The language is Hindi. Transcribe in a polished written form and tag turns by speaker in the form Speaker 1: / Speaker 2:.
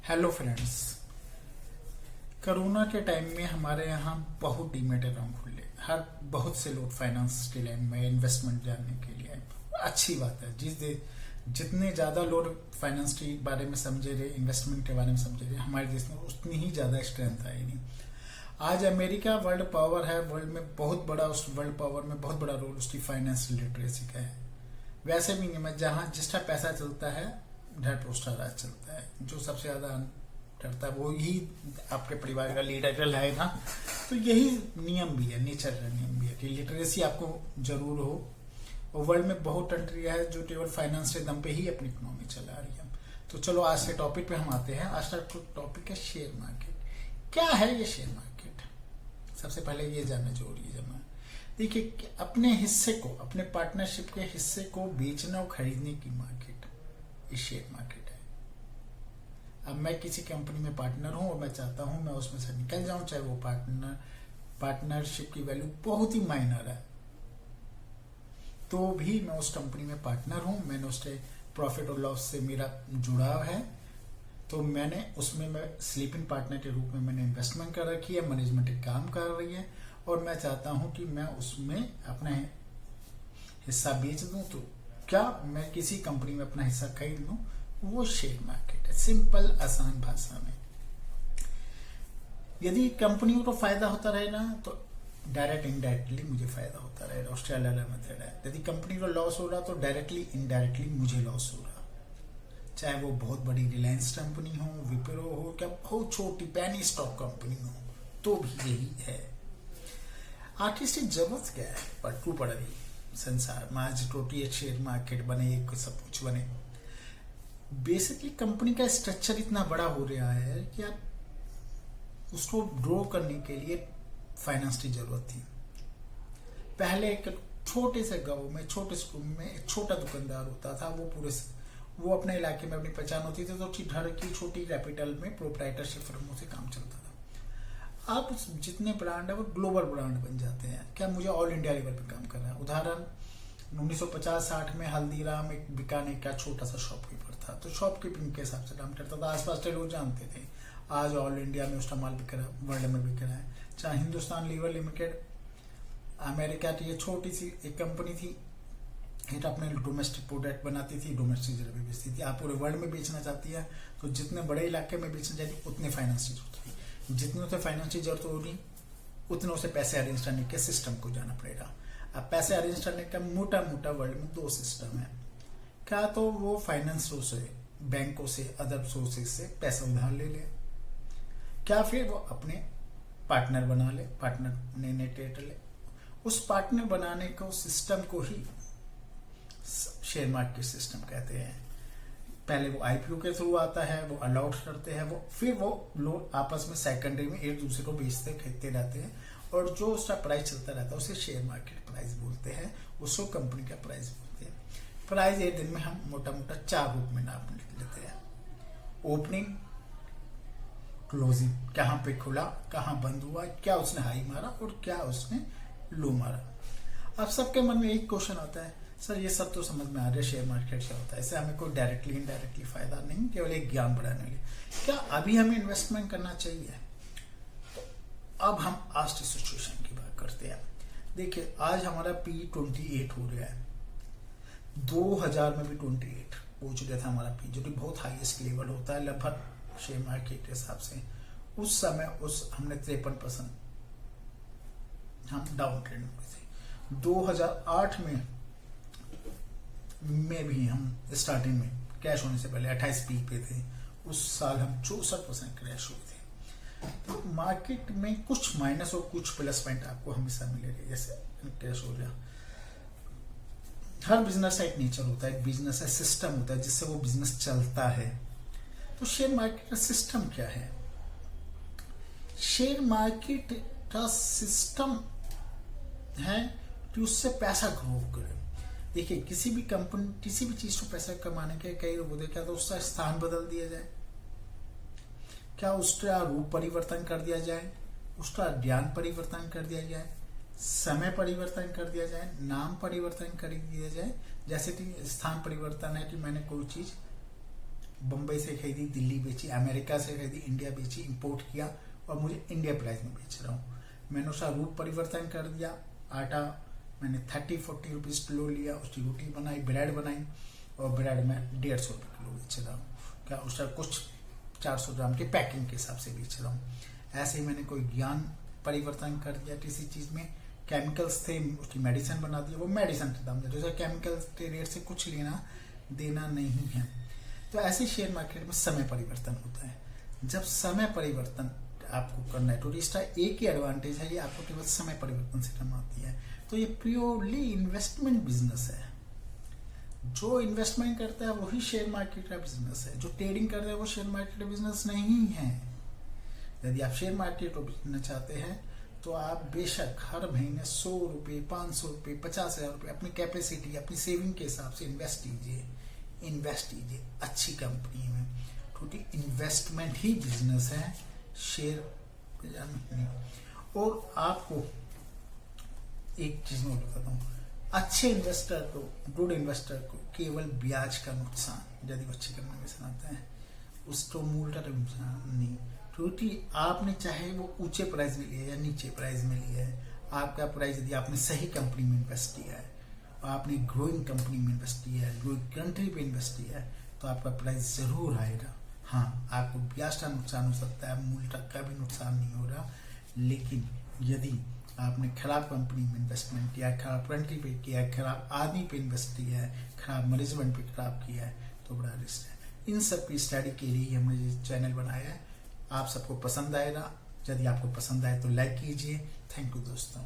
Speaker 1: Hello friends. कोरोना के टाइम में हमारे यहाँ बहुत डीमेट अकाउंट खुले, हर बहुत से लोग फाइनेंस के लाइन में इन्वेस्टमेंट जानने के लिए अच्छी बात है। जितने ज्यादा लोग फाइनेंस के बारे में समझे रहे, इन्वेस्टमेंट के बारे में समझे रहे, हमारे देश में उतनी ही ज्यादा स्ट्रेंथ आएगी। आज अमेरिका वर्ल्ड पावर है, वर्ल्ड में बहुत बड़ा, उस वर्ल्ड पावर में बहुत बड़ा रोल उसकी फाइनेंस लिटरेसी का है। वैसे भी नहीं, मैं जहाँ जिसका पैसा चलता है ढेर पोस्टर राज चलता है। जो सबसे ज्यादा करता है वो ही आपके परिवार का लीडर रहेगा। तो यही नियम भी है, नेचर का नियम भी है कि लिटरेसी आपको जरूर हो। और वर्ल्ड में बहुत कंट्री है जो केवल फाइनेंस के दम पे ही अपनी इकोनॉमी चला रही है। तो चलो आज के टॉपिक पे हम आते हैं। आज का टॉपिक है शेयर मार्केट। क्या है ये शेयर मार्केट? सबसे पहले ये जानना जरूरी है। देखिए, अपने हिस्से को, अपने पार्टनरशिप के हिस्से को बेचना और खरीदने की मार्केट ये शेयर मार्केट है। अब मैं किसी कंपनी में पार्टनर हूं और मैं चाहता हूं मैं उसमें से निकल जाऊं, चाहे वो पार्टनरशिप की वैल्यू बहुत ही माइनर है, तो भी मैं उस कंपनी में पार्टनर हूं। मैंने उसके प्रॉफिट और लॉस से मेरा जुड़ाव है, तो मैंने उसमें मैं स्लीपिंग पार्टनर के रूप में मैंने इन्वेस्टमेंट कर रखी है, मैनेजमेंट एक काम कर रही है और मैं चाहता हूं कि मैं उसमें अपना हिस्सा बेच दूं। तो क्या मैं किसी कंपनी में अपना हिस्सा खरीद लूं, वो शेयर मार्केट है। सिंपल आसान भाषा में, यदि कंपनियों को फायदा होता रहेगा तो डायरेक्ट इनडायरेक्टली मुझे फायदा होता रहेगा। ऑस्ट्रेलिया मेथड है। यदि कंपनी को लॉस हो रहा तो डायरेक्टली इनडायरेक्टली मुझे लॉस हो रहा, चाहे वो बहुत बड़ी रिलायंस कंपनी हो, विप्रो हो, क्या बहुत छोटी पैनी स्टॉक कंपनी हो, तो भी यही है। आर्टिस्ट की जरूरत क्या है? पट्टू पड़ रही संसार में आज टोटी शेयर मार्केट बने, एक सब कुछ बने। बेसिकली कंपनी का स्ट्रक्चर इतना बड़ा हो रहा है कि आप उसको ग्रो करने के लिए फाइनेंस की जरूरत थी। पहले एक छोटे से गांव में, छोटे स्कूल में एक छोटा दुकानदार होता था, वो अपने इलाके में अपनी पहचान होती थी, तो घर की छोटी कैपिटल में प्रोप्राइटरशिप फर्मों से काम चलता था। अब जितने ब्रांड है वो ग्लोबल ब्रांड बन जाते हैं। क्या मुझे ऑल इंडिया लेवल पे काम करना है? उदाहरण 1950-60 में हल्दीराम एक बीकानेर का छोटा सा शॉपकीपर था, तो शॉपकीपिंग के हिसाब से काम करता था। आसपास के लोग जानते थे। आज ऑल इंडिया में उसका माल बिक रहा है, वर्ल्ड में बिक रहा है। चाहे हिंदुस्तान लीवर लिमिटेड अमेरिका की ये छोटी सी एक कंपनी थी, ये अपने डोमेस्टिक प्रोडक्ट बनाती थी, डोमेस्टिक जगह पे बेचती थी। आप पूरे वर्ल्ड में बेचना चाहती है तो जितने बड़े इलाके में बेचना चाहिए उतने फाइनेंस की जरूरत होगी। जितने उसे फाइनेंस की जरूरत होगी उतने उसे पैसे अरेंज करने के सिस्टम को जाना पड़ेगा। अब पैसे अरेंज करने का मोटा मोटा वर्ल्ड में दो सिस्टम है। क्या तो वो फाइनेंस से, बैंकों से, अदर सोर्सेज से पैसा उधार ले ले, क्या फिर वो अपने पार्टनर बना ले, पार्टनर नेटेट ले। उस पार्टनर बनाने को सिस्टम को ही शेयर मार्केट सिस्टम कहते हैं। पहले वो आईपीओ के थ्रू आता है, वो अलाउट करते हैं, वो फिर वो लोग आपस में सेकेंडरी में एक दूसरे को बेचते खरीदते रहते हैं, और जो उसका प्राइस चलता रहता है उसे शेयर मार्केट प्राइस बोलते हैं, उसको कंपनी का प्राइस बोलते हैं। प्राइस एक दिन में हम मोटा मोटा 4 रूप में नाप लेते हैं: ओपनिंग, क्लोजिंग, कहाँ पे खुला, कहाँ बंद हुआ, क्या उसने हाई मारा और क्या उसने लो मारा। अब सबके मन में एक क्वेश्चन आता है, सर ये सब तो समझ में आ रहा है शेयर मार्केट क्या होता है, इससे हमें कोई डायरेक्टली इनडायरेक्टली फायदा नहीं, केवल एक ज्ञान बढ़ाने के लिए। क्या अभी हमें इन्वेस्टमेंट करना चाहिए? तो अब हम आज की सिचुएशन की बात करते हैं। देखिए, आज हमारा P28 हो गया है। 2000 में भी 28 हो चुका था हमारा P, जो कि बहुत हाईएस्ट लेवल होता है लगभग शेयर मार्केट के हिसाब से। उस समय हमने 53% हम डाउन ट्रेंड हुए थे। 2008 में भी हम स्टार्टिंग में क्रैश होने से पहले 28 पीक पे थे। उस साल हम 64% क्रैश हुए थे। तो मार्केट में कुछ माइनस और कुछ प्लस पॉइंट आपको हमेशा मिलेगा। जैसे क्रैश हो गया, हर बिजनेस का एक नेचर होता है, एक बिजनेस है, सिस्टम होता है जिससे वो बिजनेस चलता है। तो शेयर मार्केट का सिस्टम क्या है? शेयर मार्केट का सिस्टम है कि उससे पैसा ग्रो करे। देखिए, किसी भी कंपनी, किसी भी चीज को पैसा कमाने के कई लोग बोलते, क्या तो उसका स्थान बदल दिया जाए, क्या उसका रूप परिवर्तन कर दिया जाए, उसका ज्ञान परिवर्तन कर दिया जाए, समय परिवर्तन कर दिया जाए, नाम परिवर्तन कर दिया जाए। जैसे कि स्थान परिवर्तन है कि मैंने कोई चीज बम्बई से खरीदी, दिल्ली बेची, अमेरिका से खरीदी, इंडिया बेची, इंपोर्ट किया और मुझे इंडिया प्राइस में बेच रहा हूँ। मैंने उसका रूप परिवर्तन कर दिया। आटा मैंने 30-40 रुपीज़ किलो लिया, उसकी रोटी बनाई, ब्रेड बनाई और ब्रेड में 150 रुपये किलो बेच रहा हूँ। क्या उसका कुछ 400 ग्राम की पैकिंग के हिसाब से बेच रहा हूँ। ऐसे ही मैंने कोई ज्ञान परिवर्तन कर दिया किसी चीज़ में। केमिकल्स थे, उसकी मेडिसिन बना दिया, वो मेडिसिन के दाम जैसे केमिकल्स के रेट से कुछ लेना देना नहीं है। तो ऐसे शेयर मार्केट में समय परिवर्तन होता है। जब समय परिवर्तन आपको करना है तो इसका एक ही एडवांटेज है, ये आपको केवल समय परिवर्तन से कमाती है। तो ये प्योरली इन्वेस्टमेंट बिजनेस है। जो इन्वेस्टमेंट करता है वही शेयर मार्केट का बिजनेस है। जो ट्रेडिंग कर रहा है वो शेयर मार्केट का बिजनेस नहीं है। यदि आप शेयर मार्केट को बेचना चाहते हैं तो आप बेशक हर महीने 100 रुपये, 500 रुपये, 50,000 रुपये अपनी कैपेसिटी, अपनी सेविंग के हिसाब से इन्वेस्ट कीजिए अच्छी कंपनी में, क्योंकि इन्वेस्टमेंट ही बिजनेस है, शेयर नहीं। और आपको एक चीज मैं बताता हूँ, अच्छे इन्वेस्टर को, गुड इन्वेस्टर को केवल ब्याज का नुकसान यदि वो अच्छी कंपनी में चलाते हैं, उसको मूल का नुकसान नहीं। क्योंकि आपने चाहे वो ऊंचे प्राइस में लिया या नीचे प्राइस में लिया है, आपका प्राइस यदि आपने सही कंपनी में इन्वेस्ट किया है, आपने ग्रोइंग कंपनी में इन्वेस्ट किया है, ग्रोइंग कंट्री पे इन्वेस्ट किया है, तो आपका प्राइस जरूर आएगा। हाँ, आपको ब्याज का नुकसान हो सकता है, मूल तक का भी नुकसान नहीं हो रहा। लेकिन यदि आपने खराब कंपनी में इन्वेस्टमेंट किया, खराब कंट्री पे किया, खराब आदमी पे इन्वेस्ट किया है, खराब मैनेजमेंट पे खराब किया है, तो बड़ा रिस्क है। इन सब की स्टडी के लिए हमने ये चैनल बनाया है। आप सबको पसंद आएगा। यदि आपको पसंद आए तो लाइक कीजिए। थैंक यू दोस्तों।